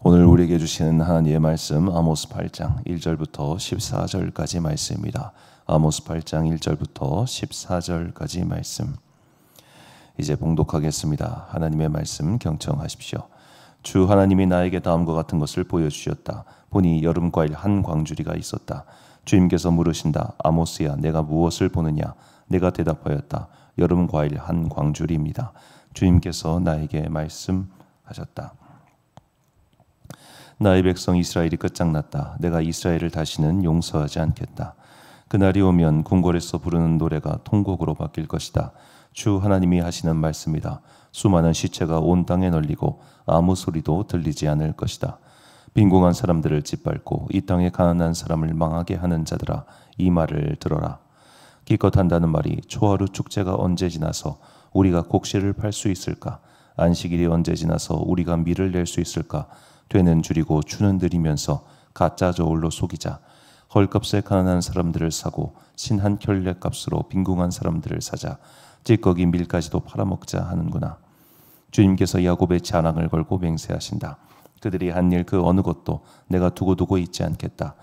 오늘 우리에게 주시는 하나님의 말씀 아모스 8장 1절부터 14절까지 말씀입니다. 아모스 8장 1절부터 14절까지 말씀. 이제 봉독하겠습니다. 하나님의 말씀 경청하십시오. 주 하나님이 나에게 다음과 같은 것을 보여주셨다. 보니 여름과일 한 광주리가 있었다. 주님께서 물으신다. 아모스야, 내가 무엇을 보느냐? 내가 대답하였다. 여름과일 한 광주리입니다. 주님께서 나에게 말씀하셨다. 나의 백성 이스라엘이 끝장났다. 내가 이스라엘을 다시는 용서하지 않겠다. 그날이 오면 궁궐에서 부르는 노래가 통곡으로 바뀔 것이다. 주 하나님이 하시는 말씀이다. 수많은 시체가 온 땅에 널리고 아무 소리도 들리지 않을 것이다. 빈궁한 사람들을 짓밟고 이 땅에 가난한 사람을 망하게 하는 자들아, 이 말을 들어라. 기껏 한다는 말이 초하루 축제가 언제 지나서 우리가 곡식을 팔 수 있을까? 안식일이 언제 지나서 우리가 밀을 낼 수 있을까? 되는 줄이고 주는 들이면서 가짜 저울로 속이자. 헐값에 가난한 사람들을 사고 신 한 켤레 값으로 빈궁한 사람들을 사자. 찌꺼기 밀까지도 팔아먹자 하는구나. 주님께서 야곱의 자랑을 걸고 맹세하신다. 그들이 한 일 그 어느 것도 내가 두고 있지 않겠다.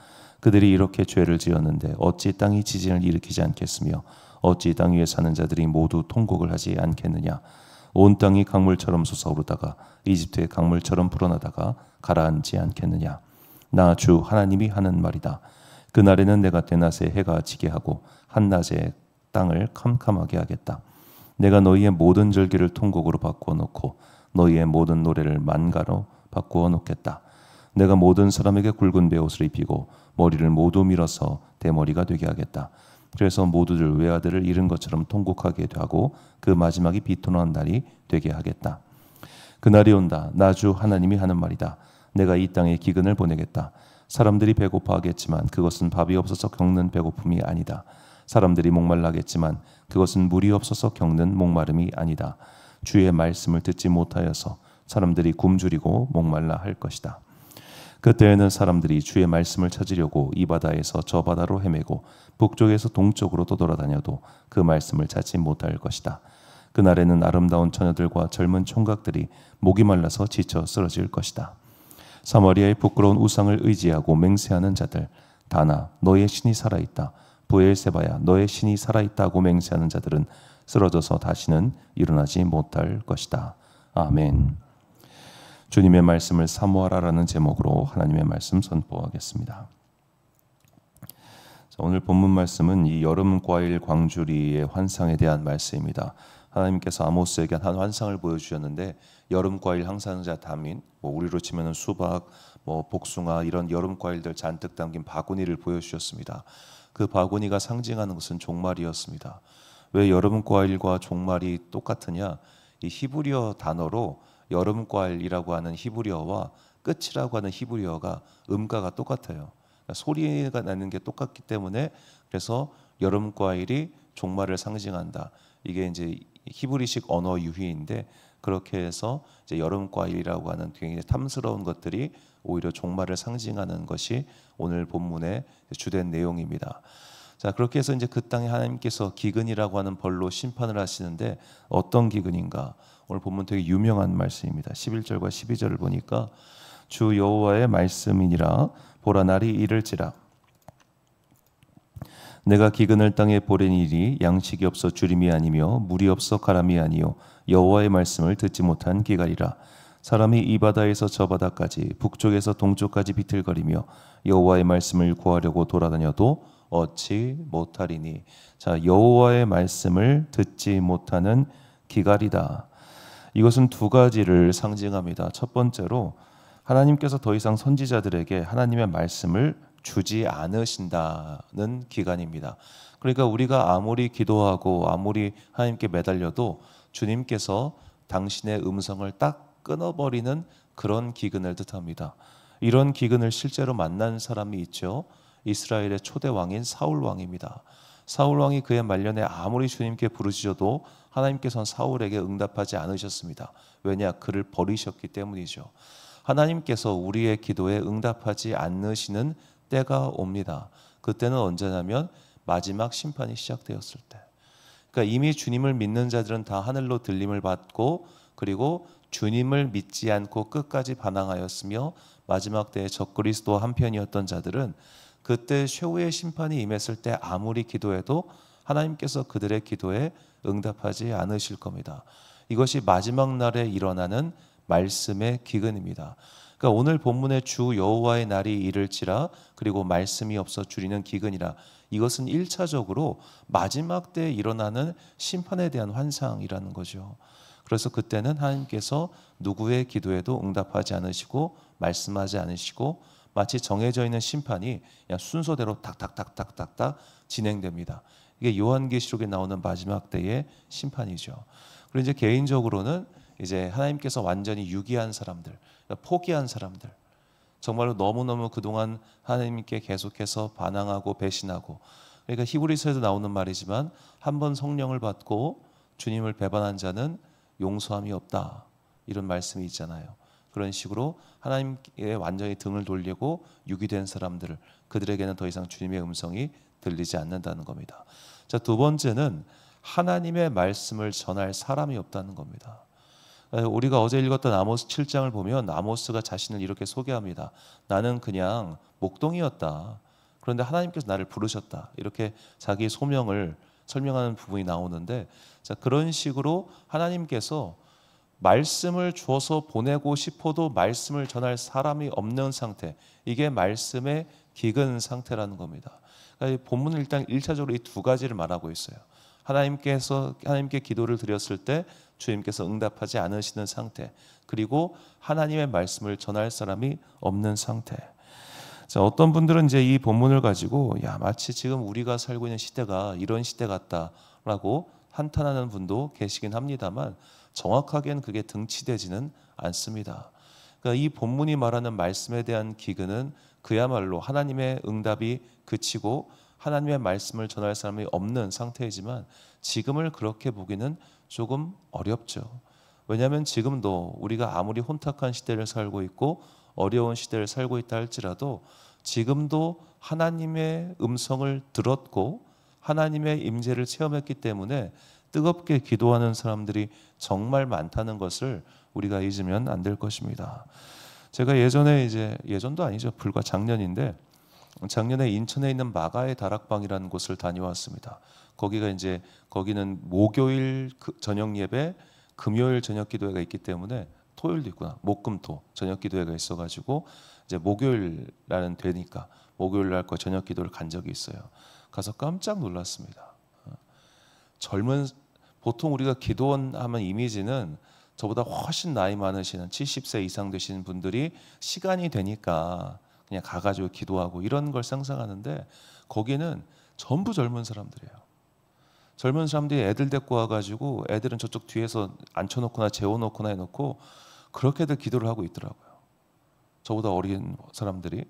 그들이 이렇게 죄를 지었는데 어찌 땅이 지진을 일으키지 않겠으며 어찌 땅 위에 사는 자들이 모두 통곡을 하지 않겠느냐. 온 땅이 강물처럼 솟아오르다가 이집트의 강물처럼 불어나다가 가라앉지 않겠느냐. 나 주 하나님이 하는 말이다. 그날에는 내가 대낮에 해가 지게 하고 한낮에 땅을 캄캄하게 하겠다. 내가 너희의 모든 절기를 통곡으로 바꾸어 놓고 너희의 모든 노래를 만가로 바꾸어 놓겠다. 내가 모든 사람에게 굵은 베옷을 입히고 머리를 모두 밀어서 대머리가 되게 하겠다. 그래서 모두들 외아들을 잃은 것처럼 통곡하게 하고 그 마지막이 비통한 날이 되게 하겠다. 그날이 온다. 나 주 하나님이 하는 말이다. 내가 이 땅에 기근을 보내겠다. 사람들이 배고파하겠지만 그것은 밥이 없어서 겪는 배고픔이 아니다. 사람들이 목말라하겠지만 그것은 물이 없어서 겪는 목마름이 아니다. 주의 말씀을 듣지 못하여서 사람들이 굶주리고 목말라 할 것이다. 그때에는 사람들이 주의 말씀을 찾으려고 이 바다에서 저 바다로 헤매고 북쪽에서 동쪽으로 떠돌아다녀도 그 말씀을 찾지 못할 것이다. 그날에는 아름다운 처녀들과 젊은 총각들이 목이 말라서 지쳐 쓰러질 것이다. 사마리아의 부끄러운 우상을 의지하고 맹세하는 자들, 다나 너의 신이 살아있다. 브엘세바야 너의 신이 살아있다고 맹세하는 자들은 쓰러져서 다시는 일어나지 못할 것이다. 아멘. 주님의 말씀을 사모하라라는 제목으로 하나님의 말씀 선포하겠습니다. 오늘 본문 말씀은 이 여름 과일 광주리의 환상에 대한 말씀입니다. 하나님께서 아모스에게 한 환상을 보여주셨는데 여름 과일 항산자 담인 우리로 치면은 수박, 복숭아 이런 여름 과일들 잔뜩 담긴 바구니를 보여주셨습니다. 그 바구니가 상징하는 것은 종말이었습니다. 왜 여름 과일과 종말이 똑같으냐? 이 히브리어 단어로 여름 과일이라고 하는 히브리어와 끝이라고 하는 히브리어가 음가가 똑같아요. 그러니까 소리가 나는 게 똑같기 때문에 그래서 여름 과일이 종말을 상징한다. 이게 이제 히브리식 언어 유희인데 그렇게 해서 이제 여름 과일이라고 하는 굉장히 탐스러운 것들이 오히려 종말을 상징하는 것이 오늘 본문의 주된 내용입니다. 자, 그렇게 해서 이제 그 땅에 하나님께서 기근이라고 하는 벌로 심판을 하시는데 어떤 기근인가? 오늘 본문 되게 유명한 말씀입니다. 11절과 12절을 보니까 주 여호와의 말씀이니라. 보라 날이 이를지라. 내가 기근을 땅에 보내니니 양식이 없어 주림이 아니며 물이 없어 가람이 아니요 여호와의 말씀을 듣지 못한 기갈이라. 사람이 이 바다에서 저 바다까지 북쪽에서 동쪽까지 비틀거리며 여호와의 말씀을 구하려고 돌아다녀도 얻지 못하리니. 자, 여호와의 말씀을 듣지 못하는 기갈이다. 이것은 두 가지를 상징합니다. 첫 번째로 하나님께서 더 이상 선지자들에게 하나님의 말씀을 주지 않으신다는 기간입니다. 그러니까 우리가 아무리 기도하고 아무리 하나님께 매달려도 주님께서 당신의 음성을 딱 끊어버리는 그런 기근을 뜻합니다. 이런 기근을 실제로 만난 사람이 있죠. 이스라엘의 초대 왕인 사울 왕입니다. 사울 왕이 그의 말년에 아무리 주님께 부르짖어도 하나님께서는 사울에게 응답하지 않으셨습니다. 왜냐? 그를 버리셨기 때문이죠. 하나님께서 우리의 기도에 응답하지 않으시는 때가 옵니다. 그때는 언제냐면 마지막 심판이 시작되었을 때. 그러니까 이미 주님을 믿는 자들은 다 하늘로 들림을 받고 그리고 주님을 믿지 않고 끝까지 반항하였으며 마지막 때에 적그리스도 한편이었던 자들은 그때 최후의 심판이 임했을 때 아무리 기도해도 하나님께서 그들의 기도에 응답하지 않으실 겁니다. 이것이 마지막 날에 일어나는 말씀의 기근입니다. 그러니까 오늘 본문의 주 여호와의 날이 이를지라 그리고 말씀이 없어 줄이는 기근이라, 이것은 1차적으로 마지막 때에 일어나는 심판에 대한 환상이라는 거죠. 그래서 그때는 하나님께서 누구의 기도에도 응답하지 않으시고 말씀하지 않으시고 마치 정해져 있는 심판이 그냥 순서대로 탁탁탁탁탁탁 진행됩니다. 이게 요한계시록에 나오는 마지막 때의 심판이죠. 그리고 이제 개인적으로는 이제 하나님께서 완전히 유기한 사람들, 그러니까 포기한 사람들, 정말로 너무너무 그동안 하나님께 계속해서 반항하고 배신하고, 그러니까 히브리서에도 나오는 말이지만 한 번 성령을 받고 주님을 배반한 자는 용서함이 없다, 이런 말씀이 있잖아요. 그런 식으로 하나님께 완전히 등을 돌리고 유기된 사람들, 그들에게는 더 이상 주님의 음성이 들리지 않는다는 겁니다. 자, 두 번째는 하나님의 말씀을 전할 사람이 없다는 겁니다. 우리가 어제 읽었던 아모스 7장을 보면 아모스가 자신을 이렇게 소개합니다. 나는 그냥 목동이었다. 그런데 하나님께서 나를 부르셨다. 이렇게 자기 소명을 설명하는 부분이 나오는데, 자, 그런 식으로 하나님께서 말씀을 주어서 보내고 싶어도 말씀을 전할 사람이 없는 상태, 이게 말씀의 기근 상태라는 겁니다. 그러니까 본문은 일단 1차적으로 이 두 가지를 말하고 있어요. 하나님께 기도를 드렸을 때 주님께서 응답하지 않으시는 상태, 그리고 하나님의 말씀을 전할 사람이 없는 상태. 자, 어떤 분들은 이제 이 본문을 가지고 마치 지금 우리가 살고 있는 시대가 이런 시대 같다라고 한탄하는 분도 계시긴 합니다만 정확하게는 그게 등치되지는 않습니다. 그러니까 이 본문이 말하는 말씀에 대한 기근은 그야말로 하나님의 응답이 그치고 하나님의 말씀을 전할 사람이 없는 상태이지만 지금을 그렇게 보기는 조금 어렵죠. 왜냐하면 지금도 우리가 아무리 혼탁한 시대를 살고 있고 어려운 시대를 살고 있다 할지라도 지금도 하나님의 음성을 들었고 하나님의 임재를 체험했기 때문에 뜨겁게 기도하는 사람들이 정말 많다는 것을 우리가 잊으면 안 될 것입니다. 제가 예전도 아니죠. 불과 작년인데, 작년에 인천에 있는 마가의 다락방이라는 곳을 다녀왔습니다. 거기는 목요일 저녁 예배, 금요일 저녁 기도회가 있기 때문에 토요일도 있구나. 목금토 저녁 기도회가 있어가지고 이제 목요일날은 되니까 목요일 날 거 저녁 기도를 간 적이 있어요. 가서 깜짝 놀랐습니다. 보통 우리가 기도원 하면 이미지는 저보다 훨씬 나이 많으시는 70세 이상 되시는 분들이 시간이 되니까 그냥 가가지고 기도하고 이런 걸 상상하는데, 거기는 전부 젊은 사람들이에요. 젊은 사람들이 애들 데리고 와가지고 애들은 저쪽 뒤에서 앉혀놓거나 재워놓거나 해놓고 그렇게들 기도를 하고 있더라고요. 저보다 어린 사람들이.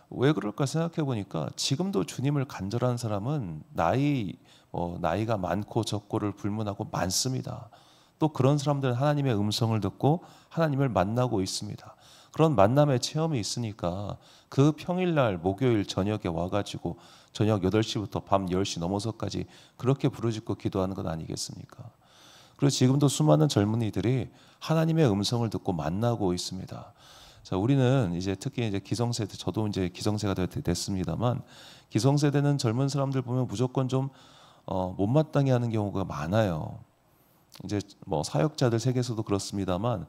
왜 그럴까 생각해 보니까 지금도 주님을 간절한 사람은 나이가 많고 적고를 불문하고 많습니다. 또 그런 사람들은 하나님의 음성을 듣고 하나님을 만나고 있습니다. 그런 만남의 체험이 있으니까 그 평일날 목요일 저녁에 와가지고 저녁 8시부터 밤 10시 넘어서까지 그렇게 부르짖고 기도하는 건 아니겠습니까? 그리고 지금도 수많은 젊은이들이 하나님의 음성을 듣고 만나고 있습니다. 자, 우리는 특히 이제 기성세대, 저도 이제 기성세가 됐습니다만, 기성세대는 젊은 사람들 보면 무조건 좀 못마땅해 하는 경우가 많아요. 이제 사역자들 세계에서도 그렇습니다만,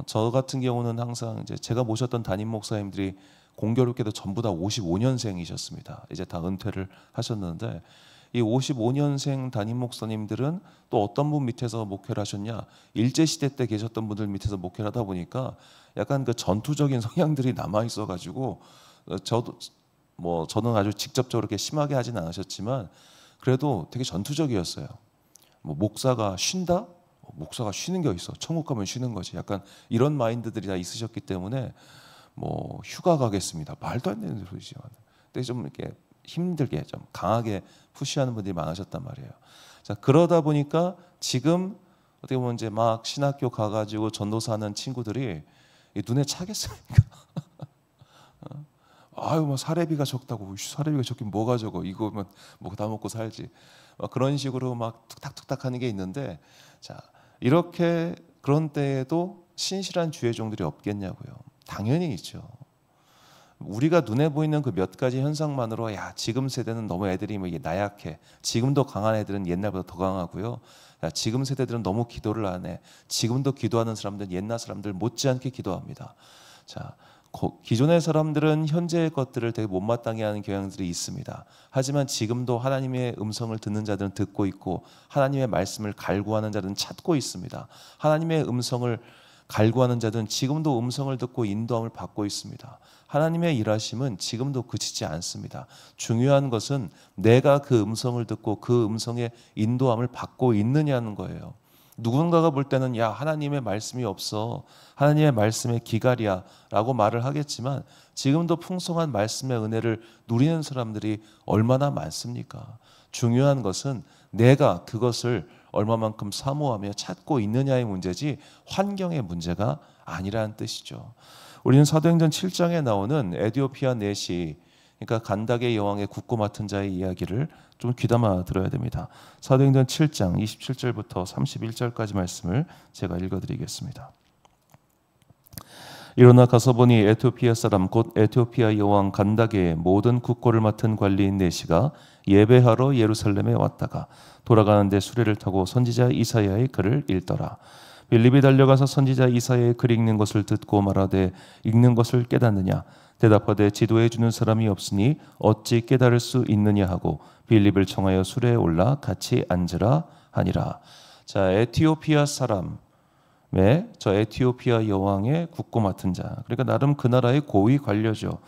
저 같은 경우는 항상 제가 모셨던 담임 목사님들이 공교롭게도 전부 다 55년생이셨습니다. 이제 다 은퇴를 하셨는데, 이 55년생 담임 목사님들은 또 어떤 분 밑에서 목회를 하셨냐, 일제시대 때 계셨던 분들 밑에서 목회를 하다 보니까 약간 그 전투적인 성향들이 남아 있어가지고, 저는 아주 직접적으로 그렇게 심하게 하진 않으셨지만 그래도 되게 전투적이었어요. 목사가 쉰다? 목사가 쉬는 게 어딨어? 천국 가면 쉬는 거지. 약간 이런 마인드들이 다 있으셨기 때문에 휴가 가겠습니다. 말도 안 되는 소리지만, 근데 좀 이렇게 힘들게 좀 강하게 푸시하는 분들이 많으셨단 말이에요. 자, 그러다 보니까 지금 어떻게 보면 이제 막 신학교 가가지고 전도사하는 친구들이 눈에 차겠습니까? 사례비가 적다고. 사례비가 적긴 뭐가 적어? 이거면 다 먹고 살지. 그런 식으로 막 툭탁툭탁 하는 게 있는데, 자, 이렇게 그런 때에도 신실한 주의 종들이 없겠냐고요. 당연히 있죠. 우리가 눈에 보이는 그 몇 가지 현상만으로 야, 지금 세대는 너무 애들이 뭐 나약해. 지금도 강한 애들은 옛날보다 더 강하고요. 야, 지금 세대들은 너무 기도를 안 해. 지금도 기도하는 사람들은 옛날 사람들 못지않게 기도합니다. 자, 기존의 사람들은 현재의 것들을 되게 못마땅해 하는 경향들이 있습니다. 하지만 지금도 하나님의 음성을 듣는 자들은 듣고 있고 하나님의 말씀을 갈구하는 자들은 찾고 있습니다. 하나님의 음성을 갈구하는 자들은 지금도 음성을 듣고 인도함을 받고 있습니다. 하나님의 일하심은 지금도 그치지 않습니다. 중요한 것은 내가 그 음성을 듣고 그 음성의 인도함을 받고 있느냐는 거예요. 누군가가 볼 때는 야, 하나님의 말씀이 없어, 하나님의 말씀의 기갈이야 라고 말을 하겠지만 지금도 풍성한 말씀의 은혜를 누리는 사람들이 얼마나 많습니까? 중요한 것은 내가 그것을 얼마만큼 사모하며 찾고 있느냐의 문제지 환경의 문제가 아니라는 뜻이죠. 우리는 사도행전 7장에 나오는 에디오피아 넷이, 그러니까 간닥의 여왕의 굳고 맡은 자의 이야기를 좀 귀담아 들어야 됩니다. 사도행전 7장 27절부터 31절까지 말씀을 제가 읽어드리겠습니다. 일어나 가서 보니 에티오피아 사람 곧 에티오피아 여왕 간닥의 모든 국고를 맡은 관리인 네시가 예배하러 예루살렘에 왔다가 돌아가는데 수레를 타고 선지자 이사야의 글을 읽더라. 빌립이 달려가서 선지자 이사야의 글 읽는 것을 듣고 말하되 읽는 것을 깨닫느냐? 대답하되 지도해 주는 사람이 없으니 어찌 깨달을 수 있느냐 하고 빌립을 청하여 수레에 올라 같이 앉으라 하니라. 자, 에티오피아 사람 저 에티오피아 여왕의 국고 맡은 자, 그러니까 나름 그 나라의 고위 관료죠.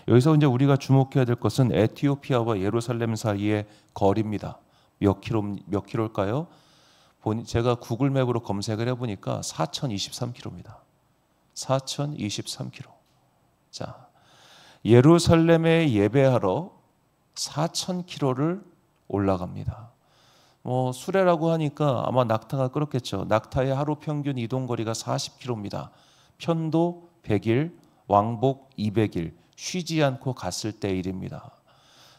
여기서 이제 우리가 주목해야 될 것은 에티오피아와 예루살렘 사이의 거리입니다. 몇 킬로일까요? 제가 구글맵으로 검색을 해보니까 4,023km입니다. 4,023km. 자, 예루살렘에 예배하러 4,000km를 올라갑니다. 수레라고 하니까 아마 낙타가 끌었겠죠. 낙타의 하루 평균 이동 거리가 40km입니다. 편도 100일, 왕복 200일, 쉬지 않고 갔을 때 일입니다.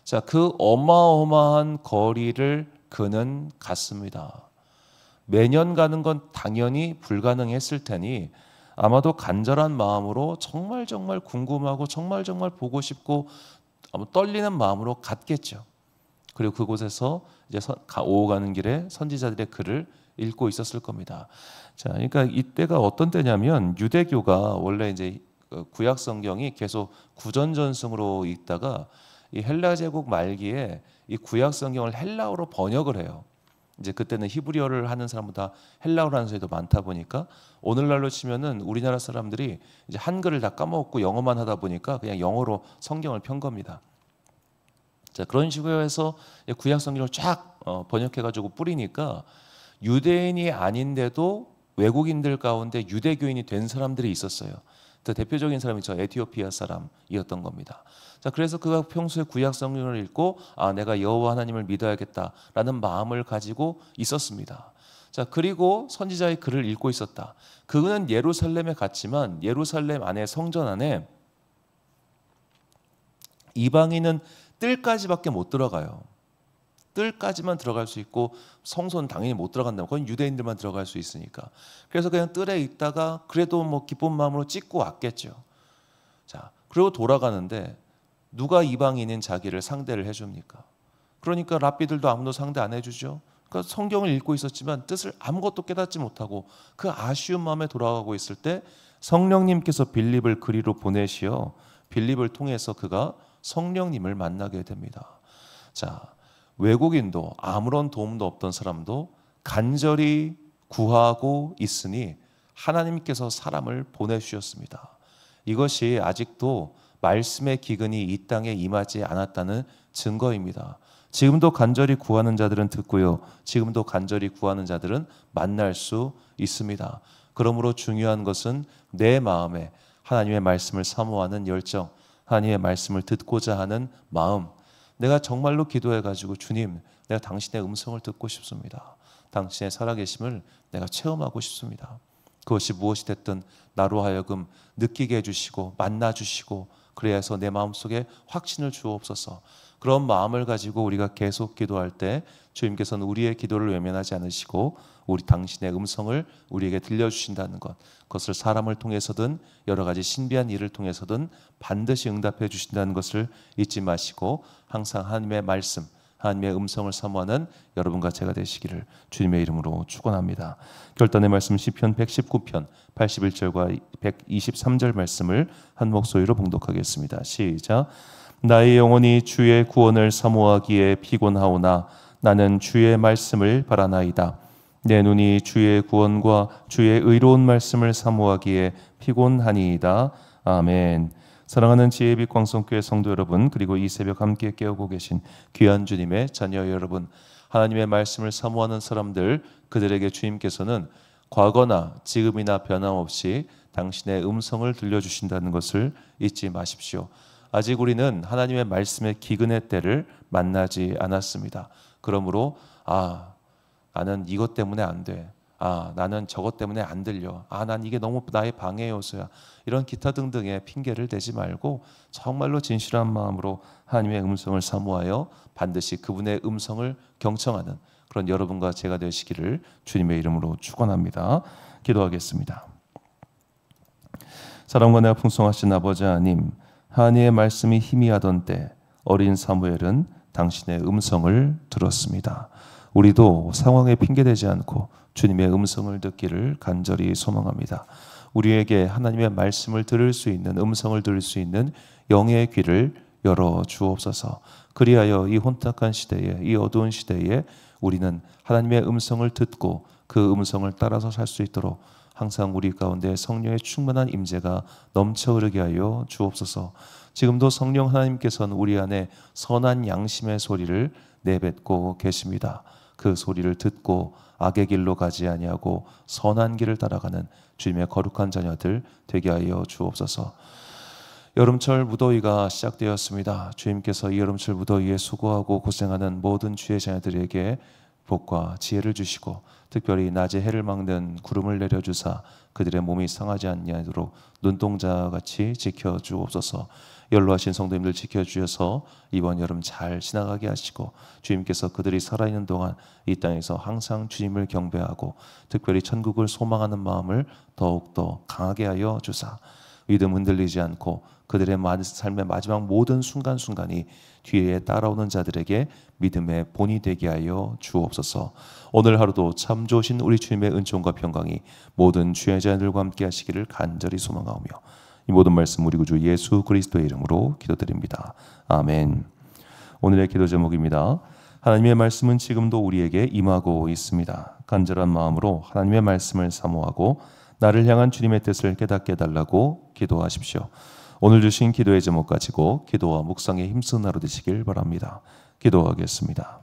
자, 그 어마어마한 거리를 그는 갔습니다. 매년 가는 건 당연히 불가능했을 테니 아마도 간절한 마음으로 정말 궁금하고 정말 보고 싶고 떨리는 마음으로 갔겠죠. 그리고 그곳에서 이제 오고 가는 길에 선지자들의 글을 읽고 있었을 겁니다. 자, 그러니까 이때가 어떤 때냐면 유대교가 원래 이제 구약 성경이 계속 구전전승으로 있다가 이 헬라 제국 말기에 이 구약 성경을 헬라어로 번역을 해요. 이제 그때는 히브리어를 하는 사람보다 헬라어를 하는 사람이 더 많다 보니까 오늘날로 치면은 우리나라 사람들이 이제 한글을 다 까먹고 영어만 하다 보니까 그냥 영어로 성경을 편 겁니다. 자, 그런 식으로 해서 구약 성경을 쫙 번역해가지고 뿌리니까 유대인이 아닌데도 외국인들 가운데 유대교인이 된 사람들이 있었어요. 그 대표적인 사람이 저 에티오피아 사람이었던 겁니다. 자, 그래서 그가 평소에 구약 성경을 읽고 내가 여호와 하나님을 믿어야겠다라는 마음을 가지고 있었습니다. 자, 그리고 선지자의 글을 읽고 있었다. 그는 예루살렘에 갔지만 예루살렘 안에 성전 안에 이방인은 뜰까지밖에 못 들어가요. 뜰까지만 들어갈 수 있고 성소는 당연히 못 들어간다면 그건 유대인들만 들어갈 수 있으니까. 그래서 그냥 뜰에 있다가 그래도 뭐 기쁜 마음으로 찍고 왔겠죠. 자, 그리고 돌아가는데 누가 이방인인 자기를 상대를 해줍니까? 그러니까 랍비들도 아무도 상대 안 해주죠. 그러니까 성경을 읽고 있었지만 뜻을 아무것도 깨닫지 못하고 그 아쉬운 마음에 돌아가고 있을 때 성령님께서 빌립을 그리로 보내시어 빌립을 통해서 그가 성령님을 만나게 됩니다. 자, 외국인도 아무런 도움도 없던 사람도 간절히 구하고 있으니 하나님께서 사람을 보내주셨습니다. 이것이 아직도 말씀의 기근이 이 땅에 임하지 않았다는 증거입니다. 지금도 간절히 구하는 자들은 듣고요. 지금도 간절히 구하는 자들은 만날 수 있습니다. 그러므로 중요한 것은 내 마음에 하나님의 말씀을 사모하는 열정, 하나님의 말씀을 듣고자 하는 마음. 내가 정말로 기도해가지고 주님, 내가 당신의 음성을 듣고 싶습니다. 당신의 살아계심을 내가 체험하고 싶습니다. 그것이 무엇이 됐든 나로 하여금 느끼게 해주시고 만나주시고 그래서 내 마음속에 확신을 주옵소서. 그런 마음을 가지고 우리가 계속 기도할 때 주님께서는 우리의 기도를 외면하지 않으시고 우리 당신의 음성을 우리에게 들려주신다는 것, 그것을 사람을 통해서든 여러 가지 신비한 일을 통해서든 반드시 응답해 주신다는 것을 잊지 마시고 항상 하나님의 말씀, 하나님의 음성을 사모하는 여러분과 제가 되시기를 주님의 이름으로 축원합니다. 결단의 말씀 시편 119편 81절과 123절 말씀을 한 목소리로 봉독하겠습니다. 시작. 나의 영혼이 주의 구원을 사모하기에 피곤하오나 나는 주의 말씀을 바라나이다. 내 눈이 주의 구원과 주의 의로운 말씀을 사모하기에 피곤하니이다. 아멘. 사랑하는 지혜의 빛 광성교회 성도 여러분, 그리고 이 새벽 함께 깨우고 계신 귀한 주님의 자녀 여러분, 하나님의 말씀을 사모하는 사람들, 그들에게 주님께서는 과거나 지금이나 변함없이 당신의 음성을 들려주신다는 것을 잊지 마십시오. 아직 우리는 하나님의 말씀의 기근의 때를 만나지 않았습니다. 그러므로 나는 이것 때문에 안 돼. 나는 저것 때문에 안 들려. 난 이게 너무 나의 방해 요소야. 이런 기타 등등의 핑계를 대지 말고 정말로 진실한 마음으로 하나님의 음성을 사모하여 반드시 그분의 음성을 경청하는 그런 여러분과 제가 되시기를 주님의 이름으로 축원합니다. 기도하겠습니다. 사랑과 내가 풍성하신 아버지 하나님, 하나님의 말씀이 희미하던 때 어린 사무엘은 당신의 음성을 들었습니다. 우리도 상황에 핑계대지 않고 주님의 음성을 듣기를 간절히 소망합니다. 우리에게 하나님의 말씀을 들을 수 있는, 음성을 들을 수 있는 영의 귀를 열어 주옵소서. 그리하여 이 혼탁한 시대에, 이 어두운 시대에 우리는 하나님의 음성을 듣고 그 음성을 따라서 살 수 있도록 항상 우리 가운데 성령의 충만한 임재가 넘쳐 흐르게 하여 주옵소서. 지금도 성령 하나님께서는 우리 안에 선한 양심의 소리를 내뱉고 계십니다. 그 소리를 듣고 악의 길로 가지 아니하고 선한 길을 따라가는 주님의 거룩한 자녀들 되게 하여 주옵소서. 여름철 무더위가 시작되었습니다. 주님께서 이 여름철 무더위에 수고하고 고생하는 모든 주의 자녀들에게 복과 지혜를 주시고 특별히 낮에 해를 막는 구름을 내려주사 그들의 몸이 상하지 않도록 눈동자같이 지켜주옵소서. 연로하신 성도님들 지켜주셔서 이번 여름 잘 지나가게 하시고 주님께서 그들이 살아있는 동안 이 땅에서 항상 주님을 경배하고 특별히 천국을 소망하는 마음을 더욱더 강하게 하여 주사 믿음 흔들리지 않고 그들의 삶의 마지막 모든 순간순간이 뒤에 따라오는 자들에게 믿음의 본이 되게 하여 주옵소서. 오늘 하루도 참 좋으신 우리 주님의 은총과 평강이 모든 주의 자녀들과 함께 하시기를 간절히 소망하오며 이 모든 말씀 우리 구주 예수 그리스도의 이름으로 기도드립니다. 아멘. 오늘의 기도 제목입니다. 하나님의 말씀은 지금도 우리에게 임하고 있습니다. 간절한 마음으로 하나님의 말씀을 사모하고 나를 향한 주님의 뜻을 깨닫게 해달라고 기도하십시오. 오늘 주신 기도의 제목 가지고 기도와 묵상에 힘쓰는 하루 되시길 바랍니다. 기도하겠습니다.